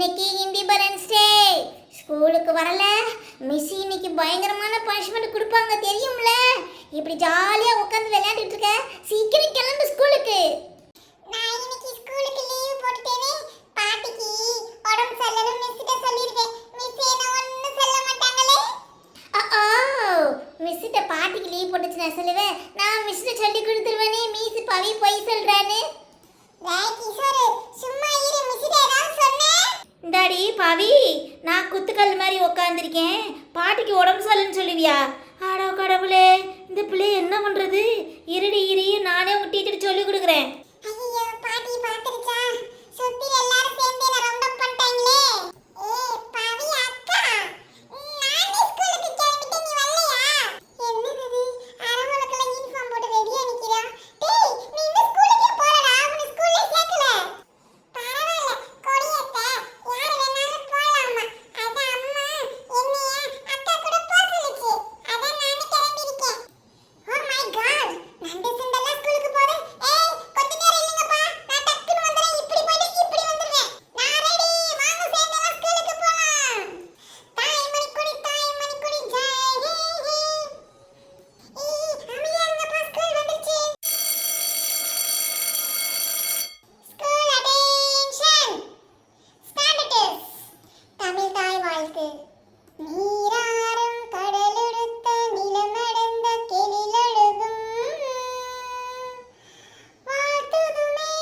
இன்னைக்கு independence day. ஸ்கூலுக்கு வரல மிஸ் இன்னைக்கு பயங்கரமான பனிஷ்மெண்ட் கொடுப்பாங்க தெரியும்ல. இப்படி ஜாலியா உட்காந்து விளையாடிட்டு இருக்க, சீக்கிரம் கிளம்பு ஸ்கூலுக்கு. நான் இன்னைக்கு ஸ்கூலுக்கு லீவ் போட்டுட்டேனே. பாட்டிக்கு உடம்பு சரியில்லைன்னு மிஸ் கிட்ட சொல்லிருக்கேன். மிஸ் என்ன ஒண்ணும் சொல்ல மாட்டாங்களே. மிஸ் கிட்ட பாட்டிக்கு லீவ் போட்டுச்சு நான் சொல்லுவேன். நான் மிஸ் கிட்ட சொல்லி கொடுத்துருவேனே மிஸ் பவி போய் சொல்றானே. டேய் கிஷோர், சும்மா இரு, மிஸ் கிட்ட ஏதாவது சொன்னேன். இந்தாடி பவி, நான் குத்துக்கல் மாதிரி உட்காந்துருக்கேன், பாட்டிக்கு உடம்பு சரியில்லைன்னு சொல்லுவியா? ஆடா கடவுளே, இந்த பிள்ளை என்ன பண்றது? இருடி நானே உங்க டீச்சர் சொல்லி கொடுக்குறேன். ஐயோ, பாட்டி பாத்துருச்சா? சுத்தி எல்லாரும் சேர்ந்து என்ன ரவுண்ட் அப் பண்ணிட்டாங்களே. பவி அக்கா, நானே ஸ்கூலுக்கு கிளம்பிட்டு நீ வரலையா? என்னது அரவலக்கல யூனிஃபார்ம் போட்டு ரெடியா நிக்கிறா. டேய், நீ இன்னும் ஸ்கூலுக்கே போறடா, உன்னை ஸ்கூல்ல சேர்க்கல. பரவாயில்ல கொடியத்த, யார் வேணாலும் போலாமா. அத அம்மா என்னைய அக்கா கூட போக சொல்லுச்சு. அத நானே கிளம்பி இருக்கேன். ஓ மை காட், நண்டு சுண்டெல்லாம் ஸ்கூலுக்கு போறேன். கொஞ்ச நேரம் இல்லங்கப்பா, நான் டக்குனு வந்துறேன். இப்படி போயிட்டு இப்படி வந்துருவேன். நான் ரெடி, வாங்க சேர்ந்தெல்லாம் ஸ்கூலுக்கு போலாம். தாய்மணி குடி ஜெய் ஹே ஹே. அம்மியா இருங்கப்பா, ஸ்கூல் வந்துருச்சு. School attention, standards. தமிழ் தாய் வாழ்த்து. நீராறும் கடலுடுத்த நிலமடந்த கெளிலொழுகும் வாழ்த்துதுமே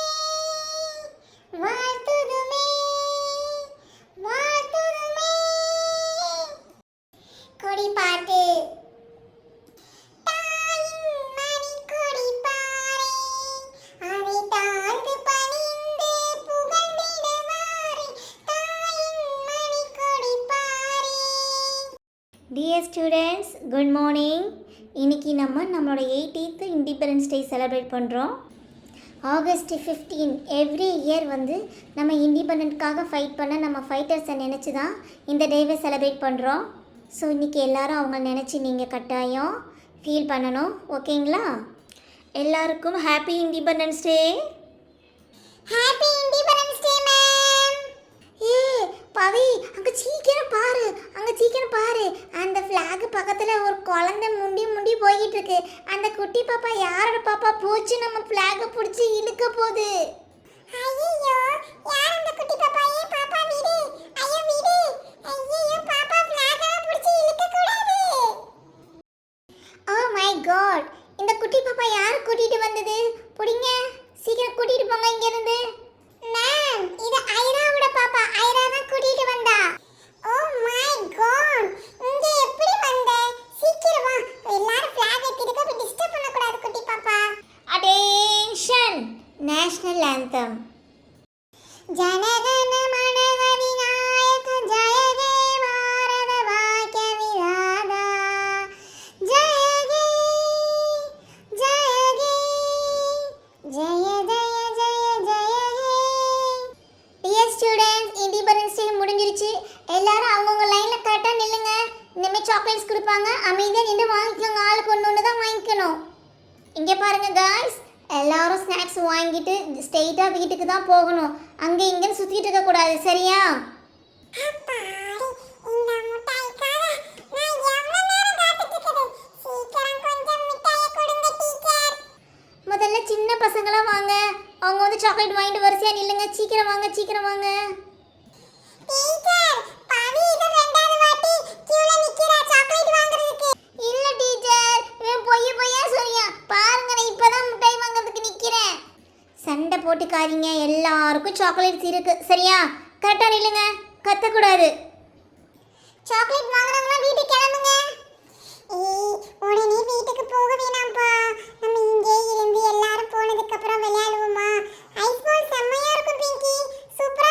வாழ்த்துதுமே வாழ்த்துதுமே. கொடி பாட்டு. தாயின் மணி கொடி பாறை, அதை தாழ்ந்து பணிந்து புகழ்ந்திடுவாரே. தாயின் மணி கொடி பாறை. Dear students, good morning. இன்னைக்கு நம்மளோட 18th இண்டிபெண்டன்ஸ் டே செலிப்ரேட் பண்ணுறோம். ஆகஸ்ட் 15 எவ்ரி இயர் நம்ம இண்டிபெண்டன்ட்காக ஃபைட் பண்ண நம்ம ஃபைட்டர்ஸை நினச்சி தான் இந்த டேவை செலிப்ரேட் பண்ணுறோம். ஸோ இன்றைக்கி எல்லாரும் அவங்க நினச்சி நீங்கள் கட்டாயம் ஃபீல் பண்ணணும், ஓகேங்களா? எல்லாருக்கும் happy independence day. Happy independence day ma'am. Pavi, அங்கே சீக்கிரம் பாரு, அந்த ஃப்ளாக் பக்கத்தில் ஒரு குழந்தை முண்டி போய்கிட்டு இருக்கு. அந்த குட்டி பாப்பா யாரோட பாப்பா போச்சு? நம்ம ஃப்ளாகை பிடிச்சி இழுக்க போகுது. ஐயோ, யார் அந்த குட்டி பாப்பா? பாப்பா விடு. ஐயோ விடு. ஐயோ, பாப்பா ஃப்ளாகை பிடிச்சி இழுக்க கூடாது. ஓ மை காட், இந்த குட்டி பாப்பா யார் கூட்டிட்டு வந்தது? புடிங்க, சீக்கிரம் கூட்டிட்டு போங்க இங்க இருந்து. மேம், இது ஐராவோட பாப்பா. ஐரா தான் கூட்டிட்டு வந்தா. ஓ மை காட், இங்க எப்படி வந்த? சீக்கிரம் வா, எல்லாரும் ஃபிளாக் ஏத்திட்டு போய் டிஸ்டர்ப் பண்ண கூடாது குட்டி பாப்பா. Attention, national anthem. ஜனகண மன அதிநாயக ஜெய ஹே பாரத பாக்ய விதாதா. ஜெய ஹே ஜெய ஹே ஜெய ஜெய ஜெய ஜெய ஹே. டியர் ஸ்டூடெண்ட்ஸ், இண்டிபெண்டன்ஸ் டே முடிஞ்சிருச்சு. எல்லாரும் அவங்கவுங்க லைனில் கரெக்டாக நில்லுங்க. இனிமேல் சாக்லேட்ஸ் கொடுப்பாங்க, அமைதியாக நின்று வாங்கிக்கோங்க. ஆளுக்கு ஒன்று தான் வாங்கிக்கணும். இங்கே பாருங்கள் காய்ஸ், எல்லாரும் ஸ்நாக்ஸ் வாங்கிட்டு ஸ்ட்ரெயிட்டாக வீட்டுக்கு தான் போகணும். அங்கே இங்கேன்னு சுற்றிட்டு இருக்கக்கூடாது, சரியா? அப்பாடி, இந்த மிட்டாய்க்காக நான் எவ்வளவு நேரம் காத்துட்டு இருக்கேன். சீக்கிரம் கொஞ்சம் மிட்டாயை கொடுங்க டீச்சர். முதல்ல சின்ன பசங்களாம் வாங்க, அவங்க சாக்லேட் வாங்கிட்டு வரிசையாக நில்லுங்க. சீக்கிரம் வாங்க. டீச்சர், பவி இது ரெண்டாவது வாட்டி கியூல நிக்கிறா சாக்லேட் வாங்குறதுக்கு. இல்லை டீச்சர், இவன் பொய்யா சொல்லியா? பாருங்க, நான் இப்போ தான் மிட்டாய் வாங்குறதுக்கு நிற்கிறேன். சண்டை போட்டுக்காதீங்க, எல்லாருக்கும் சாக்லேட்ஸ் இருக்கு, சரியா? கரெக்டாக நில்லுங்க, கத்தக்கூடாது. சாக்லேட் வாங்குறவங்க வீட்டுக்கு கிளம்புங்க. உடனே வீட்டுக்கு போக வேணாம்ப்பா. நம்ம இங்கே இருந்து எல்லாரும் போனதுக்கு அப்புறம் விளையாடுவோமா? ஐஸ் பால் செம்மையா இருக்கும் பிங்கி, சூப்பரா